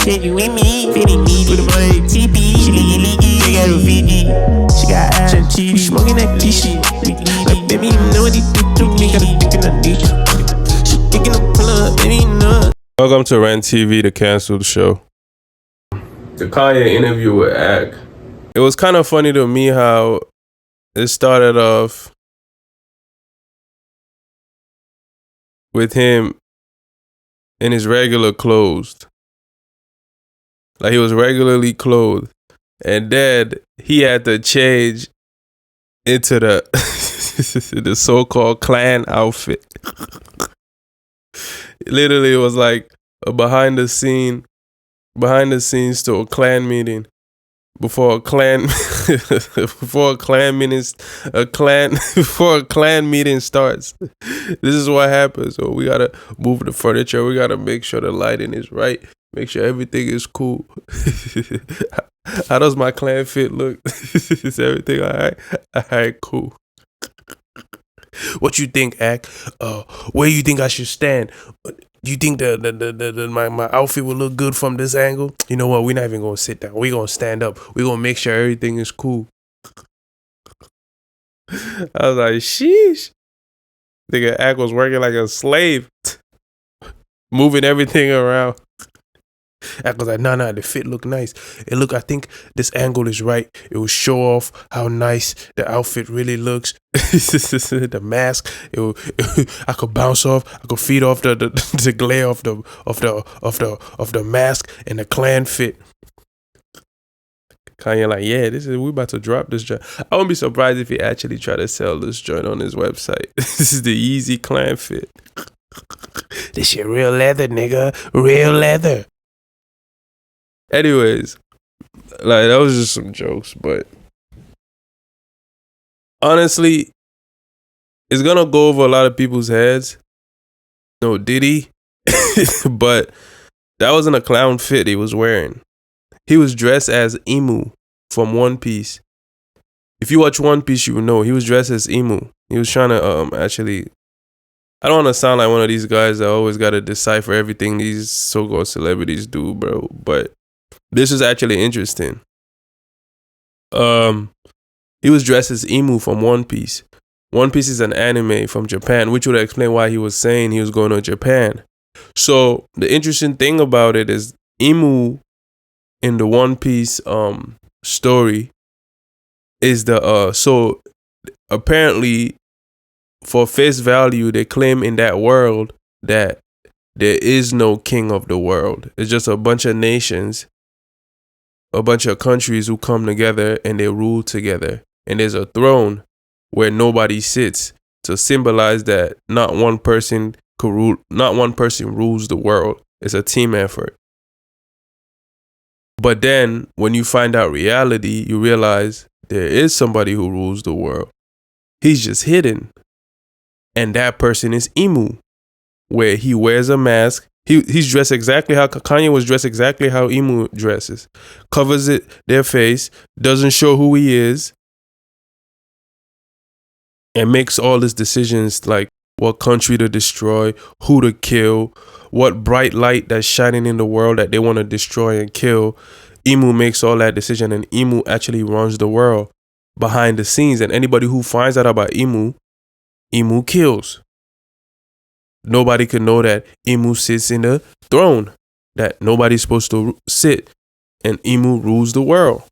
If you with me, fitty me, put a boy TP. She leaky, she got a Fiji. She got ass and cheese. We smoking that shit. Like, baby, you know what he do to me. Got a dick in the dick. She picking the plug, baby, you know. Welcome to renttv, the canceled show. The Kanye interview with Ak. It was kind of funny to me how it started off with him in his regular clothes. Like he was regularly clothed. And then he had to change into the the so-called clan outfit. Literally, it was like a behind the scenes to a clan meeting. Before a clan meeting starts. This is what happens. So we gotta move the furniture. We gotta make sure the lighting is right. Make sure everything is cool. How does my clan fit look? Is everything alright? Alright, cool. What you think, Ak? Where you think I should stand? Do you think my outfit will look good from this angle? You know what? We're not even gonna sit down. We're gonna stand up. We're gonna make sure everything is cool. I was like, sheesh. Nigga, Ak was working like a slave, moving everything around. Ak was like, nah, the fit look nice. I think this angle is right. It will show off how nice the outfit really looks. The mask, I could bounce off. I could feed off the glare of the mask and the clan fit. Kanye like, yeah, we about to drop this joint. I wouldn't be surprised if he actually try to sell this joint on his website. This is the Yeezy clan fit. This shit real leather, nigga. Real leather. Anyways, like that was just some jokes, but honestly, it's gonna go over a lot of people's heads. No, did he? But that wasn't a clown fit he was wearing. He was dressed as Emu from One Piece. If you watch One Piece, you will know he was dressed as Emu. He was trying to actually. I don't want to sound like one of these guys that always got to decipher everything these so-called celebrities do, bro. But this is actually interesting. He was dressed as Emu from One Piece. One Piece is an anime from Japan, which would explain why he was saying he was going to Japan. So the interesting thing about it is Emu in the One Piece story is so apparently for face value they claim in that world that there is no king of the world. It's just a bunch of nations, a bunch of countries who come together and they rule together. And there's a throne where nobody sits to symbolize that not one person rules the world. It's a team effort. But then when you find out reality, you realize there is somebody who rules the world. He's just hidden. And that person is Emu, where he wears a mask. He's dressed exactly how Kanye was dressed, exactly how Emu dresses. Covers their face, doesn't show who he is, and makes all his decisions like what country to destroy, who to kill, what bright light that's shining in the world that they want to destroy and kill. Emu makes all that decision, and Emu actually runs the world behind the scenes. And anybody who finds out about Emu kills. Nobody could know that Emu sits in the throne that nobody's supposed to sit, and Emu rules the world.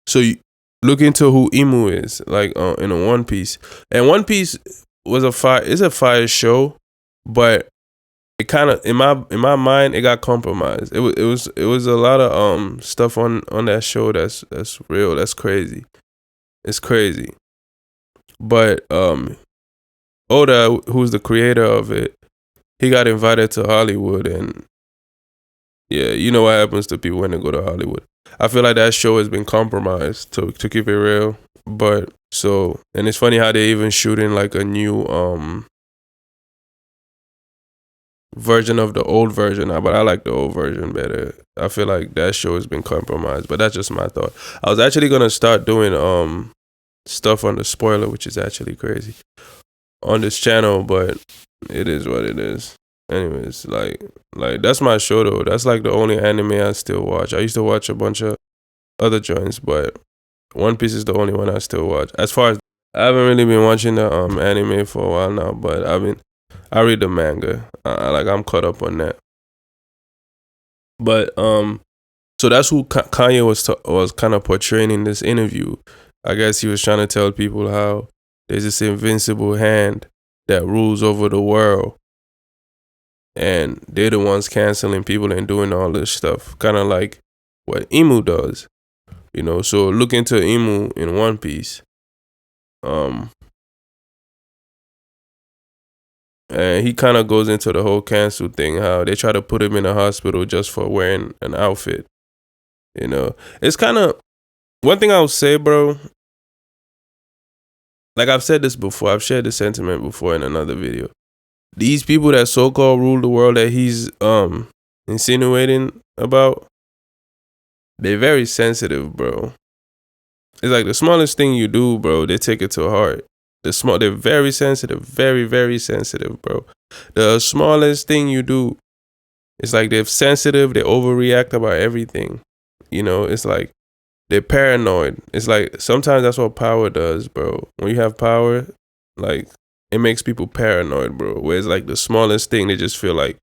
So you look into who Emu is, like in a One Piece. And One Piece was a fire show, but it kind of in my mind it got compromised. It was a lot of stuff on that show that's real. That's crazy. It's crazy. But Oda, who's the creator of it, he got invited to Hollywood, and yeah, you know what happens to people when they go to Hollywood. I feel like that show has been compromised, to keep it real. But and it's funny how they even shooting like a new version of the old version now, but I like the old version better. I feel like that show has been compromised, but that's just my thought. I was actually gonna start doing stuff on the spoiler, which is actually crazy, on this channel, but it is what it is. Anyways, like that's my show though. That's like the only anime I still watch. I used to watch a bunch of other joints, but One Piece is the only one I still watch. As far as I haven't really been watching the anime for a while now, but I read the manga. Like I'm caught up on that. But so that's who Kanye was kind of portraying in this interview. I guess he was trying to tell people how there's this invincible hand that rules over the world, and they're the ones canceling people and doing all this stuff, kind of like what Emu does, you know. So look into Emu in One Piece, and he kind of goes into the whole cancel thing, how they try to put him in a hospital just for wearing an outfit, you know. It's kind of one thing I'll say, bro. Like I've said this before, I've shared this sentiment before in another video. These people that so-called rule the world that he's insinuating about, they're very sensitive, bro. It's like the smallest thing you do, bro, they take it to heart. They're very sensitive, very, very sensitive, bro. The smallest thing you do, it's like they're sensitive, they overreact about everything. You know, it's like they're paranoid. It's like sometimes that's what power does, bro. When you have power, like it makes people paranoid, bro. Where it's like the smallest thing, they just feel like,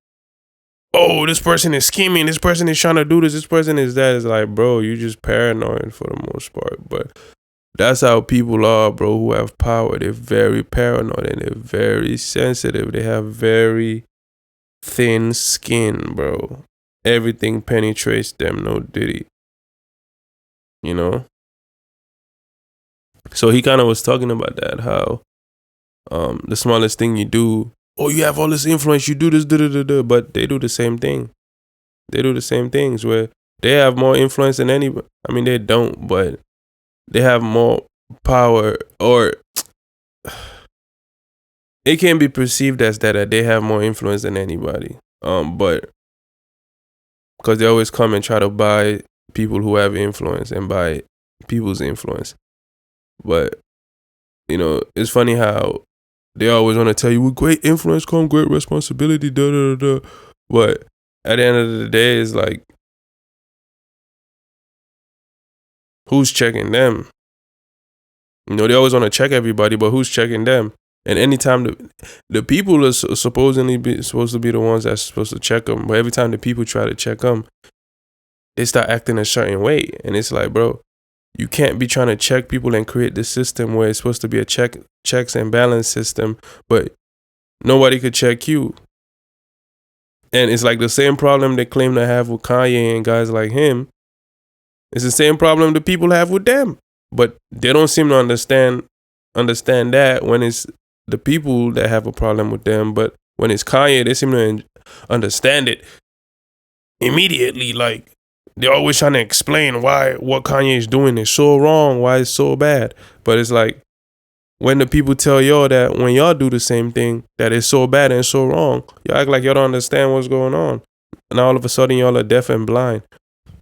oh, this person is scheming, this person is trying to do this person is that. It's like, bro, you just paranoid for the most part. But that's how people are, bro, who have power. They're very paranoid and they're very sensitive. They have very thin skin, bro. Everything penetrates them, no diddy. You know? So he kind of was talking about that, how the smallest thing you do, oh, you have all this influence, you do this, but they do the same thing. They do the same things where they have more influence than anybody. I mean, they don't, but they have more power, or it can be perceived as that they have more influence than anybody. But because they always come and try to buy people who have influence and buy people's influence. But, you know, it's funny how they always want to tell you, with great influence come great responsibility, But at the end of the day, it's like, who's checking them? You know, they always want to check everybody, but who's checking them? And anytime the people are supposed to be the ones that's supposed to check them, but every time the people try to check them, they start acting a certain way. And it's like, bro, you can't be trying to check people and create this system where it's supposed to be a checks and balance system, but nobody could check you. And it's like the same problem they claim to have with Kanye and guys like him. It's the same problem the people have with them. But they don't seem to understand that when it's the people that have a problem with them. But when it's Kanye, they seem to understand it immediately. Like, they're always trying to explain why what Kanye is doing is so wrong, why it's so bad. But it's like, when the people tell y'all that when y'all do the same thing, that it's so bad and so wrong, y'all act like y'all don't understand what's going on. And all of a sudden, y'all are deaf and blind.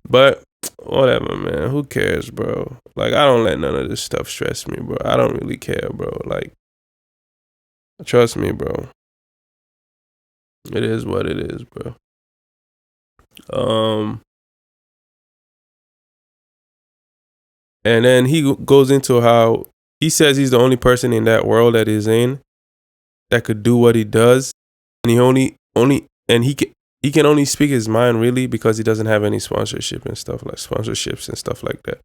But whatever, man. Who cares, bro? Like, I don't let none of this stuff stress me, bro. I don't really care, bro. Like, trust me, bro. It is what it is, bro. And then he goes into how he says he's the only person in that world that is in that could do what he does, and he can only speak his mind, really, because he doesn't have any sponsorships and stuff like that.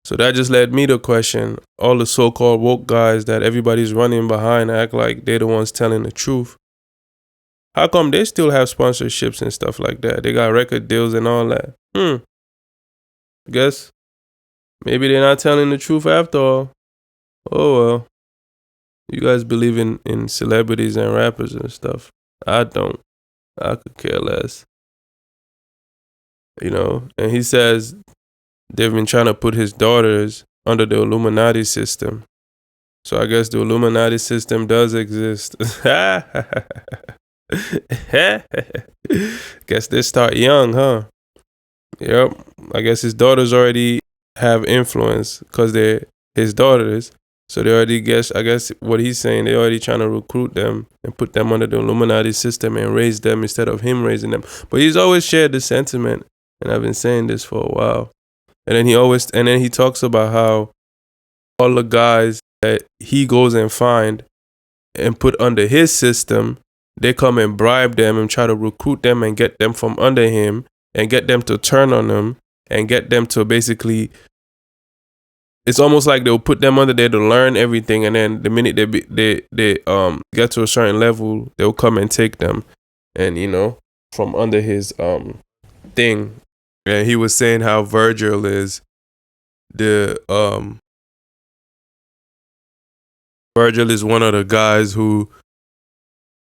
So that just led me to question all the so-called woke guys that everybody's running behind, act like they're the ones telling the truth. How come they still have sponsorships and stuff like that? They got record deals and all that. I guess maybe they're not telling the truth after all. Oh well. You guys believe in celebrities and rappers and stuff. I don't. I could care less. You know, and he says they've been trying to put his daughters under the Illuminati system. So I guess the Illuminati system does exist. Guess they start young, huh? Yep. I guess his daughters already have influence because they're his daughters. So they already I guess what he's saying, they already trying to recruit them and put them under the Illuminati system and raise them instead of him raising them. But he's always shared this sentiment, and I've been saying this for a while. And then he talks about how all the guys that he goes and find and put under his system, they come and bribe them and try to recruit them and get them from under him and get them to turn on him and get them to basically, it's almost like they'll put them under there to learn everything, and then the minute they get to a certain level, they'll come and take them, and from under his thing. And he was saying how Virgil is Virgil is one of the guys who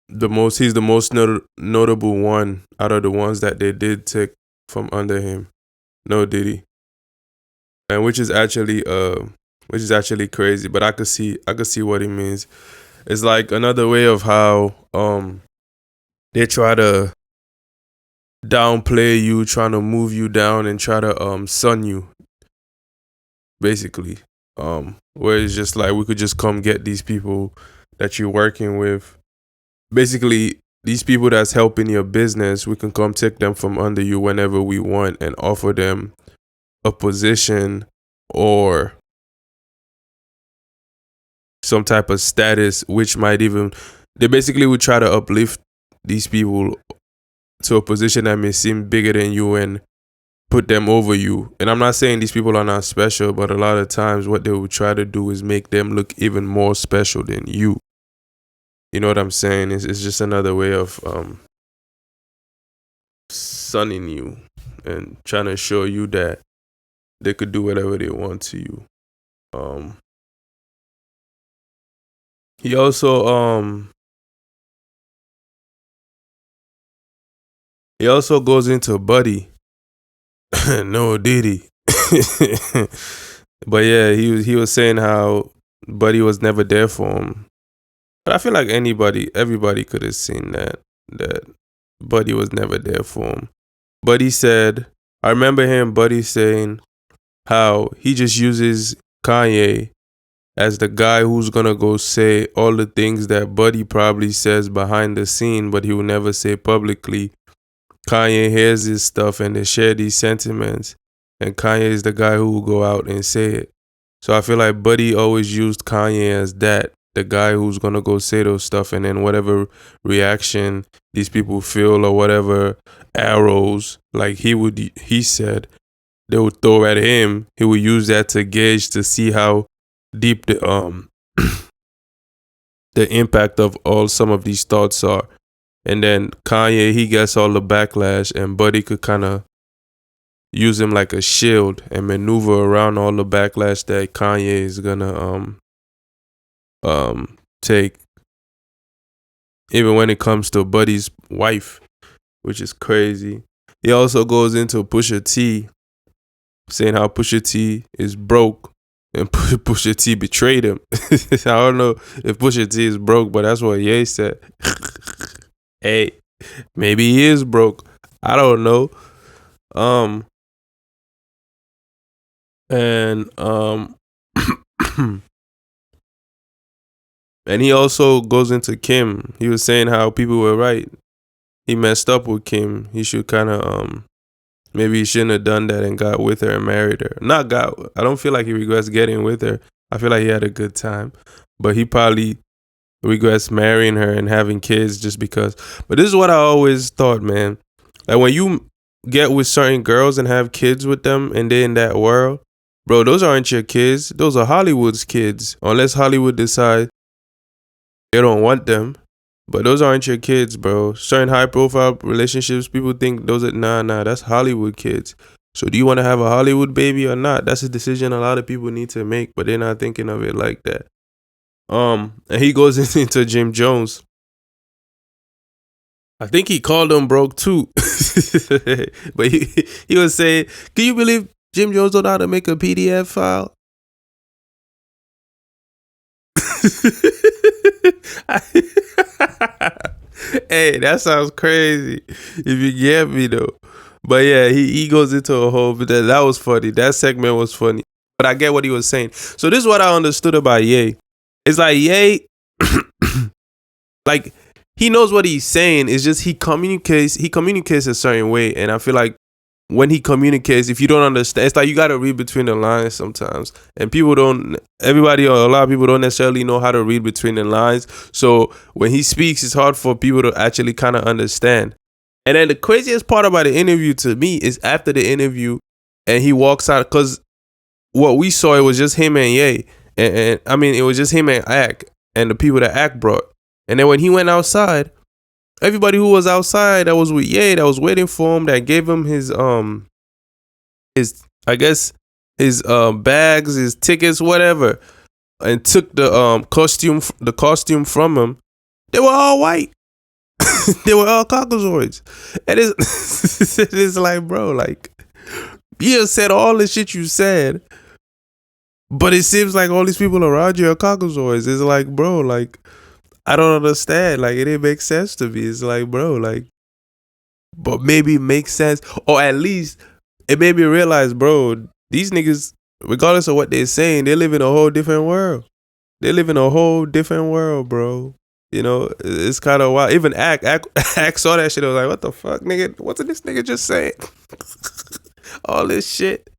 he's the most notable one out of the ones that they did take from under him. No Diddy. And which is actually crazy, but I could see what he means. It's like another way of how they try to downplay you, trying to move you down and try to sun you, basically. Where it's just like we could just come get these people that you're working with. Basically, these people that's helping your business, we can come take them from under you whenever we want and offer them a position or some type of status, which might even, they basically would try to uplift these people to a position that may seem bigger than you and put them over you. And I'm not saying these people are not special, but a lot of times what they would try to do is make them look even more special than you. You know what I'm saying? It's just another way of sunning you and trying to show you that they could do whatever they want to you. He also goes into Buddy. No Diddy. But yeah, he was saying how Buddy was never there for him. But I feel like everybody could have seen that Buddy was never there for him. Buddy said, I remember him, Buddy saying how he just uses Kanye as the guy who's gonna go say all the things that Buddy probably says behind the scene, but he will never say publicly. Kanye hears this stuff and they share these sentiments, and Kanye is the guy who will go out and say it. So I feel like Buddy always used Kanye as that, the guy who's gonna go say those stuff, and then whatever reaction these people feel or whatever arrows, like he said, they would throw at him, he would use that to gauge to see how deep the the impact of all some of these thoughts are. And then Kanye, he gets all the backlash, and Buddy could kind of use him like a shield and maneuver around all the backlash that Kanye is gonna take, even when it comes to Buddy's wife, which is crazy. He also goes into Pusha T, saying how Pusha T is broke and Pusha T betrayed him. I don't know if Pusha T is broke, but that's what Ye said. Hey, maybe he is broke. I don't know. And and he also goes into Kim. He was saying how people were right. He messed up with Kim. He should kind of maybe he shouldn't have done that and got with her and married her. I don't feel like he regrets getting with her. I feel like he had a good time, but he probably regrets marrying her and having kids just because. But this is what I always thought, man. Like when you get with certain girls and have kids with them and they're in that world, bro, those aren't your kids. Those are Hollywood's kids. Unless Hollywood decides they don't want them. But those aren't your kids, bro. Certain high profile relationships, people think those are, nah, that's Hollywood kids. So do you want to have a Hollywood baby or not? That's a decision a lot of people need to make, but they're not thinking of it like that. And he goes into Jim Jones. I think he called him broke too. But he was saying, can you believe Jim Jones don't know how to make a PDF file? Hey, that sounds crazy if you get me though. But yeah, he goes into a whole, but that was funny. That segment was funny. but I get what he was saying. So this is what I understood about Ye. It's like Ye, like he knows what he's saying. It's just he communicates a certain way, and I feel like when he communicates, if you don't understand, it's like you got to read between the lines sometimes. And everybody or a lot of people don't necessarily know how to read between the lines. So when he speaks, it's hard for people to actually kind of understand. And then the craziest part about the interview to me is after the interview and he walks out, because what we saw, it was just him and Ye. And I mean, it was just him and Ak and the people that Ak brought. And then when he went outside, everybody who was outside that was with Ye, that was waiting for him, that gave him his I guess his bags, his tickets, whatever, and took the costume from him, they were all white. They were all Caucasoids. And it's like, bro, like, you said all the shit you said, but it seems like all these people around you are Caucasoids. It's like, bro, like, I don't understand. Like, it didn't make sense to me. It's like, bro, like, but maybe it makes sense. Or at least it made me realize, bro, these niggas, regardless of what they're saying, they live in a whole different world. They live in a whole different world, bro. You know, it's kind of wild. Even Ak saw that shit. I was like, what the fuck, nigga? What's this nigga just saying? All this shit.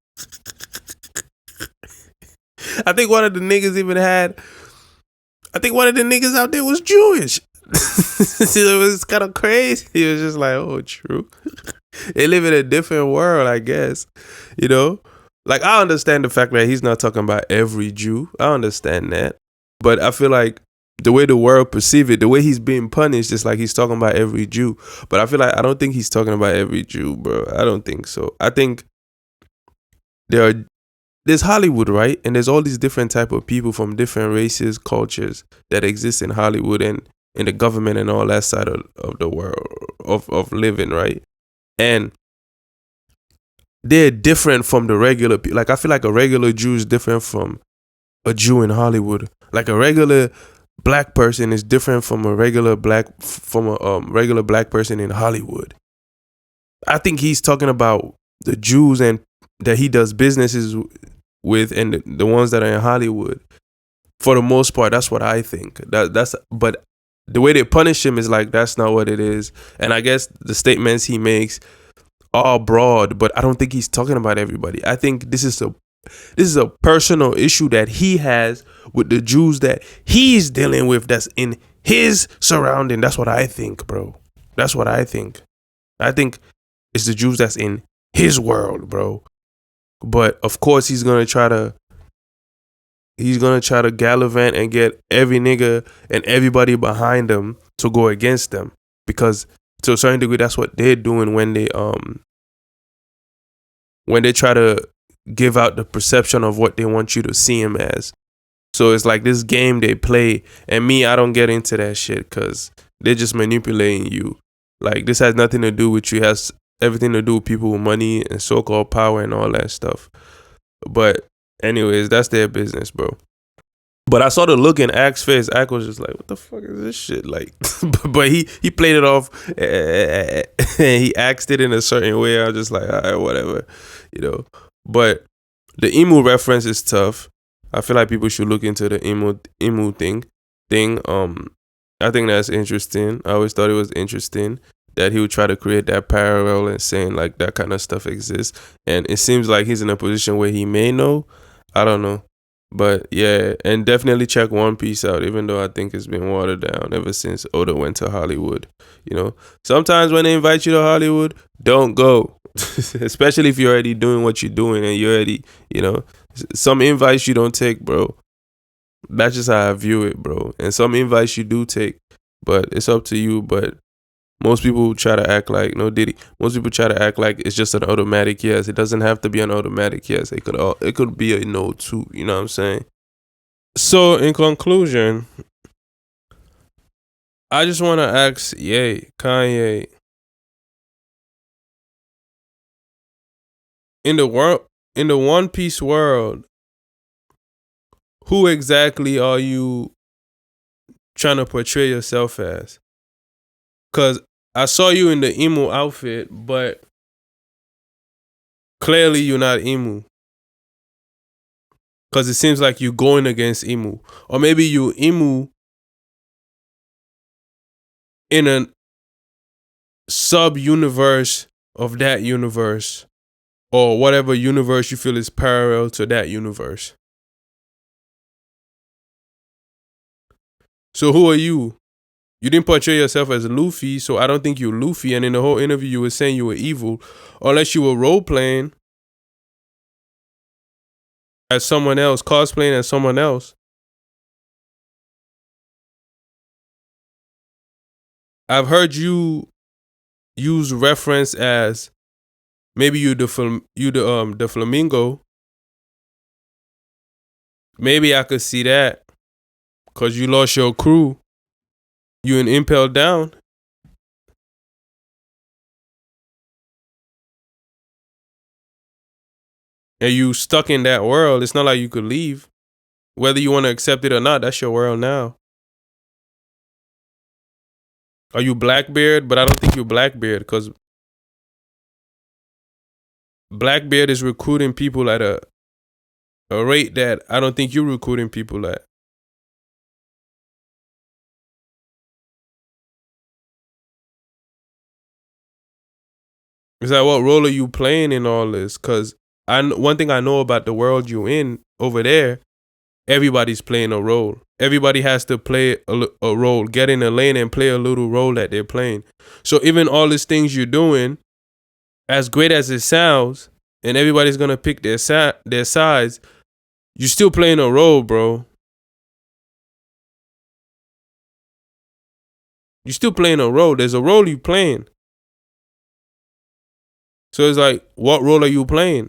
I think one of the niggas out there was Jewish. It was kind of crazy. He was just like, oh, true. They live in a different world, I guess. You know? Like, I understand the fact that he's not talking about every Jew. I understand that. But I feel like the way the world perceive it, the way he's being punished, is like he's talking about every Jew. But I feel like I don't think he's talking about every Jew, bro. I don't think so. I think there's Hollywood, right? And there's all these different type of people from different races, cultures that exist in Hollywood and in the government and all that side of the world of living, right? And they're different from the regular people. Like, I feel like a regular Jew is different from a Jew in Hollywood. Like, a regular black person is different from a regular black person in Hollywood. I think he's talking about the Jews and that he does businesses with, and the ones that are in Hollywood. For the most part, that's what I think. But the way they punish him is like, that's not what it is. And I guess the statements he makes are broad, but I don't think he's talking about everybody. I think this is a personal issue that he has with the Jews that he's dealing with, that's in his surrounding. That's what I think, bro. That's what I think. I think it's the Jews that's in his world, bro. But of course he's gonna try to gallivant and get every nigga and everybody behind him to go against them, because to a certain degree that's what they're doing when they try to give out the perception of what they want you to see him as. So it's like this game they play, and I don't get into that shit, because they're just manipulating you. Like, this has nothing to do with you. It has everything to do with people with money and so-called power and all that stuff. But anyways, that's their business, bro. But I saw the look in Ak's face. Ak was just like, what the fuck is this shit? Like, but he played it off and he axed it in a certain way. I was just like, all right, whatever, you know. But the emu reference is tough. I feel like people should look into the emu thing. I think that's interesting. I always thought it was interesting that he would try to create that parallel and saying like that kind of stuff exists. And it seems like he's in a position where he may know. I don't know. But yeah, and definitely check One Piece out, even though I think it's been watered down ever since Oda went to Hollywood. You know, sometimes when they invite you to Hollywood, don't go. Especially if you're already doing what you're doing and you're already, you know, some invites you don't take, bro. That's just how I view it, bro. And some invites you do take, but it's up to you. But most people try to act like, no Diddy, most people try to act like it's just an automatic yes. It doesn't have to be an automatic yes. It could be a no too, you know what I'm saying? So in conclusion, I just want to ask Kanye, in the One Piece world, who exactly are you trying to portray yourself as? Cause I saw you in the emo outfit, but clearly you're not emo. Because it seems like you're going against Imu. Or maybe you Imu in a sub-universe of that universe. Or whatever universe you feel is parallel to that universe. So who are you? You didn't portray yourself as Luffy, so I don't think you're Luffy. And in the whole interview, you were saying you were evil. Unless you were role-playing as someone else, cosplaying as someone else. I've heard you use reference as maybe you the flamingo. Maybe I could see that because you lost your crew. You and impelled down. And you stuck in that world. It's not like you could leave. Whether you want to accept it or not, that's your world now. Are you Blackbeard? But I don't think you're Blackbeard because Blackbeard is recruiting people at a rate that I don't think you're recruiting people at. It's like, what role are you playing in all this? Because one thing I know about the world you're in over there, everybody's playing a role. Everybody has to play a role, get in a lane and play a little role that they're playing. So even all these things you're doing, as great as it sounds, and everybody's going to pick their sides, you're still playing a role, bro. You're still playing a role. There's a role you're playing. So it's like, what role are you playing?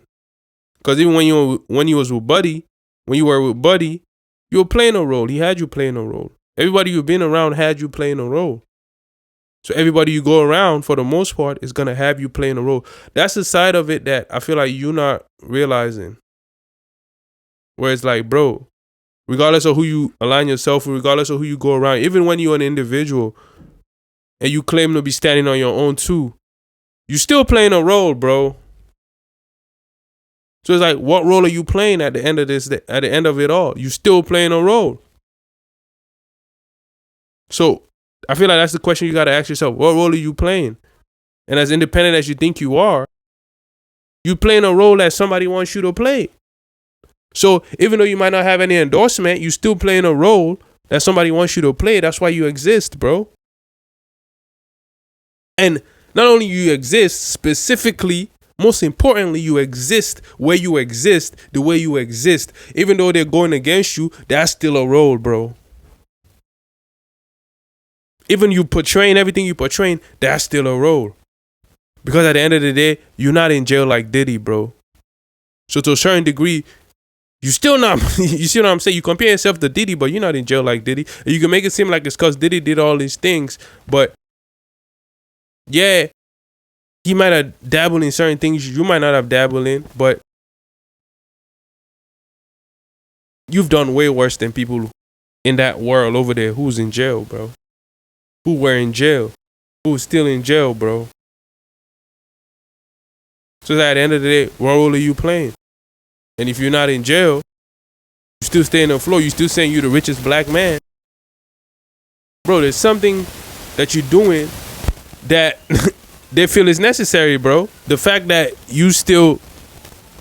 Because even when you were with Buddy, you were playing a role. He had you playing a role. Everybody you've been around had you playing a role. So everybody you go around, for the most part, is going to have you playing a role. That's the side of it that I feel like you're not realizing. Where it's like, bro, regardless of who you align yourself with, regardless of who you go around, even when you're an individual and you claim to be standing on your own too, you're still playing a role, bro. So it's like, what role are you playing at the end of this? At the end of it all, you still playing a role. So I feel like that's the question you got to ask yourself. What role are you playing? And as independent as you think you are, you're playing a role that somebody wants you to play. So even though you might not have any endorsement, you're still playing a role that somebody wants you to play. That's why you exist, bro. And not only you exist, specifically, most importantly, you exist where you exist, the way you exist. Even though they're going against you, that's still a role, bro. Even you portraying everything you portraying, that's still a role. Because at the end of the day, you're not in jail like Diddy, bro. So to a certain degree, you still not, you see what I'm saying? You compare yourself to Diddy, but you're not in jail like Diddy. And you can make it seem like it's because Diddy did all these things, but yeah, he might have dabbled in certain things you might not have dabbled in, but you've done way worse than people in that world over there who's in jail, bro. Who were in jail. Who's still in jail, bro. So at the end of the day, what role are you playing? And if you're not in jail, you still stay on the floor, you still saying you're the richest black man. Bro, there's something that you're doing that they feel is necessary, bro. The fact that you still,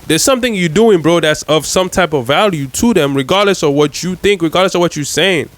there's something you're doing, bro, that's of some type of value to them, regardless of what you think, regardless of what you're saying.